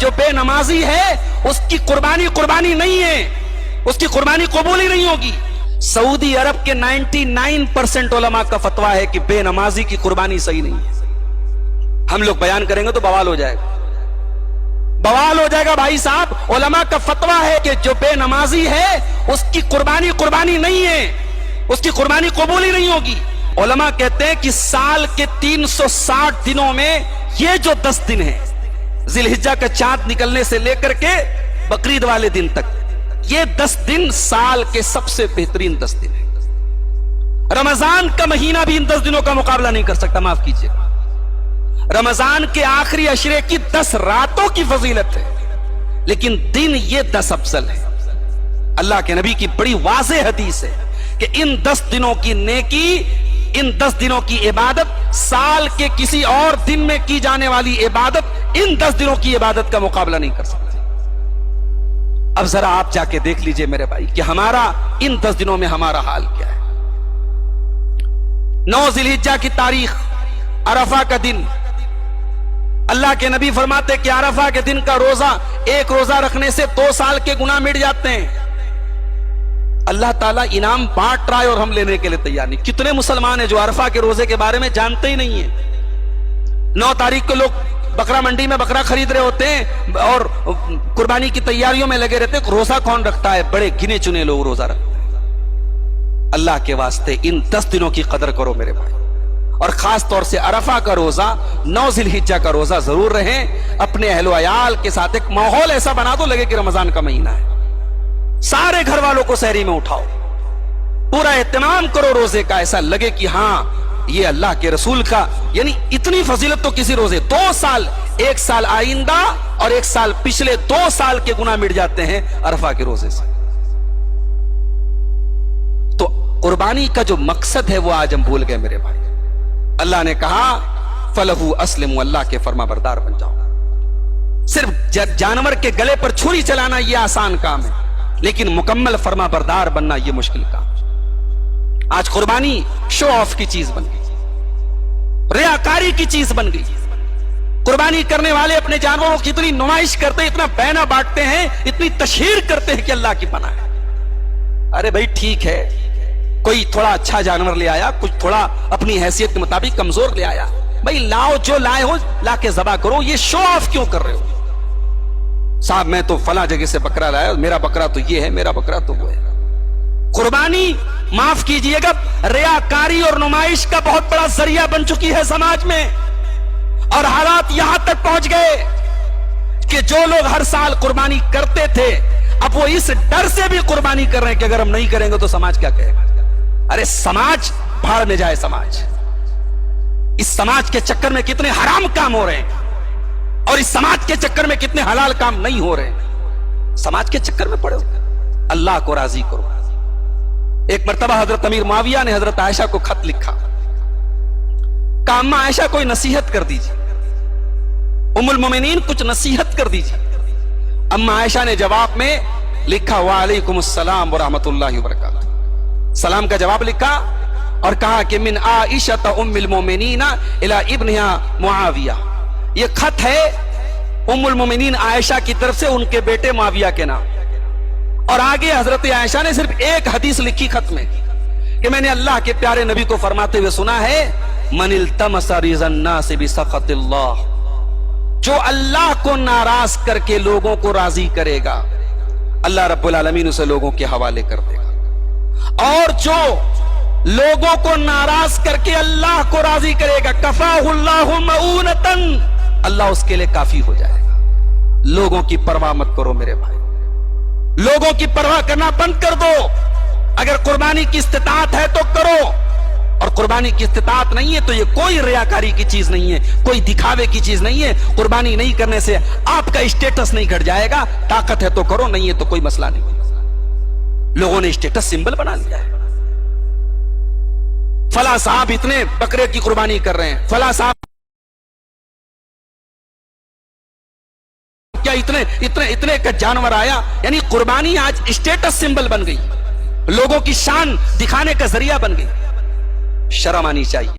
جو بے نمازی ہے اس کی قربانی قربانی نہیں ہے، اس کی قربانی قبول ہی نہیں ہوگی۔ سعودی عرب کے 99% علماء کا فتویٰ ہے کہ بے نمازی کی قربانی صحیح نہیں ہے۔ ہم لوگ بیان کریں گے تو بوال ہو جائے گا، بوال ہو جائے گا بھائی صاحب۔ علماء کا فتویٰ ہے کہ جو بے نمازی ہے اس کی قربانی قربانی نہیں ہے، اس کی قربانی قبول ہی نہیں ہوگی۔ علماء کہتے ہیں کہ سال کے 360 دنوں میں یہ جو 10 دن ہیں، ذی الحجہ کا چاند نکلنے سے لے کر کے بقرعید والے دن تک، یہ 10 دن سال کے سب سے بہترین 10 دن ہیں۔ رمضان کا مہینہ بھی ان 10 دنوں کا مقابلہ نہیں کر سکتا، معاف کیجیے۔ رمضان کے آخری عشرے کی 10 راتوں کی فضیلت ہے، لیکن دن یہ 10 افضل ہے۔ اللہ کے نبی کی بڑی واضح حدیث ہے کہ ان 10 دنوں کی نیکی، ان 10 دنوں کی عبادت سال کے کسی اور دن میں کی جانے والی عبادت ان 10 دنوں کی عبادت کا مقابلہ نہیں کر سکتی۔ اب ذرا آپ جا کے دیکھ لیجئے میرے بھائی کہ ہمارا ان 10 دنوں میں ہمارا حال کیا ہے۔ 9 ذی الحجہ کی تاریخ، عرفہ کا دن، اللہ کے نبی فرماتے کہ عرفہ کے دن کا روزہ، ایک روزہ رکھنے سے 2 سال کے گناہ مٹ جاتے ہیں۔ اللہ تعالیٰ انعام بانٹ رہا ہے اور ہم لینے کے لیے تیار نہیں۔ کتنے مسلمان ہیں جو عرفہ کے روزے کے بارے میں جانتے ہی نہیں ہیں۔ 9 تاریخ کو لوگ بکرا منڈی میں بکرا خرید رہے ہوتے ہیں اور قربانی کی تیاریوں میں لگے رہتے ہیں۔ روزہ کون رکھتا ہے؟ بڑے گنے چنے لوگ روزہ رکھتے ہیں۔ اللہ کے واسطے ان 10 دنوں کی قدر کرو میرے بھائی، اور خاص طور سے عرفہ کا روزہ، 9 ذی الحجہ کا روزہ ضرور رہیں۔ اپنے اہل و عیال کے ساتھ ایک ماحول ایسا بنا دو لگے کہ رمضان کا مہینہ ہے۔ سارے گھر والوں کو سحری میں اٹھاؤ، پورا اہتمام کرو روزے کا، ایسا لگے کہ ہاں یہ اللہ کے رسول کا، یعنی اتنی فضیلت تو کسی روزے۔ 2 سال، 1 سال آئندہ اور 1 سال پچھلے 2 سال کے گناہ مٹ جاتے ہیں عرفہ کے روزے سے۔ تو قربانی کا جو مقصد ہے وہ آج ہم بھول گئے میرے بھائی۔ اللہ نے کہا فَلَهُ أَسْلِمُوا، اللہ کے فرما بردار بن جاؤ۔ صرف جانور کے گلے پر چھری چلانا یہ آسان کام ہے، لیکن مکمل فرما بردار بننا یہ مشکل کام ہے۔ آج قربانی شو آف کی چیز بن گئی، ریاکاری کی چیز بن گئی۔ قربانی کرنے والے اپنے جانوروں کی اتنی نمائش کرتے ہیں، اتنا بینا بانٹتے ہیں، اتنی تشہیر کرتے ہیں کہ اللہ کی پناہ ہے۔ ارے بھائی ٹھیک ہے، کوئی تھوڑا اچھا جانور لے آیا، کچھ تھوڑا اپنی حیثیت کے مطابق کمزور لے آیا، بھائی لاؤ، جو لائے ہو لا کے ذبح کرو، یہ شو آف کیوں کر رہے ہو؟ صاحب میں تو فلاں جگہ سے بکرا لایا، میرا بکرا تو یہ ہے، میرا بکرا تو وہ ہے۔ قربانی معاف کیجئے گا ریاکاری اور نمائش کا بہت بڑا ذریعہ بن چکی ہے سماج میں، اور حالات یہاں تک پہنچ گئے کہ جو لوگ ہر سال قربانی کرتے تھے اب وہ اس ڈر سے بھی قربانی کر رہے ہیں کہ اگر ہم نہیں کریں گے تو سماج کیا کہے گا۔ ارے سماج بھاڑ میں جائے، سماج، اس سماج کے چکر میں کتنے حرام کام ہو رہے ہیں اور اس سماج کے چکر میں کتنے حلال کام نہیں ہو رہے ہیں۔ سماج کے چکر میں پڑے ہو، اللہ کو راضی کرو۔ ایک مرتبہ حضرت امیر معاویہ نے حضرت عائشہ کو خط لکھا، کہا اماں عائشہ کوئی نصیحت کر دیجیے، ام المومنین کچھ نصیحت کر دیجیے۔ اماں عائشہ نے جواب میں لکھا وعلیکم السلام ورحمۃ اللہ وبرکاتہ، سلام کا جواب لکھا اور کہا کہ من عائشہ ام المومنین الی ابنہا معاویہ، یہ خط ہے ام المومنین عائشہ کی طرف سے ان کے بیٹے معاویہ کے نام۔ اور آگے حضرت عائشہ نے صرف ایک حدیث لکھی خط میں کہ میں نے اللہ کے پیارے نبی کو فرماتے ہوئے سنا ہے من التمس رضا الناس بسخط اللہ، جو اللہ کو ناراض کر کے لوگوں کو راضی کرے گا اللہ رب العالمین اسے لوگوں کے حوالے کر دے گا، اور جو لوگوں کو ناراض کر کے اللہ کو راضی کرے گا کفاہ اللہ مؤونۃ، اللہ اس کے لیے کافی ہو جائے گا۔ لوگوں کی پرواہ مت کرو میرے بھائی، لوگوں کی پرواہ کرنا بند کر دو۔ اگر قربانی کی استطاعت ہے تو کرو، اور قربانی کی استطاعت نہیں ہے تو یہ کوئی ریاکاری کی چیز نہیں ہے، کوئی دکھاوے کی چیز نہیں ہے۔ قربانی نہیں کرنے سے آپ کا اسٹیٹس نہیں گھٹ جائے گا، طاقت ہے تو کرو، نہیں ہے تو کوئی مسئلہ نہیں۔ لوگوں نے اسٹیٹس سمبل بنا لیا ہے، فلاں صاحب اتنے بکرے کی قربانی کر رہے ہیں، فلاں صاحب کیا اتنے کا جانور آیا، یعنی قربانی آج اسٹیٹس سمبل بن گئی، لوگوں کی شان دکھانے کا ذریعہ بن گئی۔ شرم آنی چاہیے۔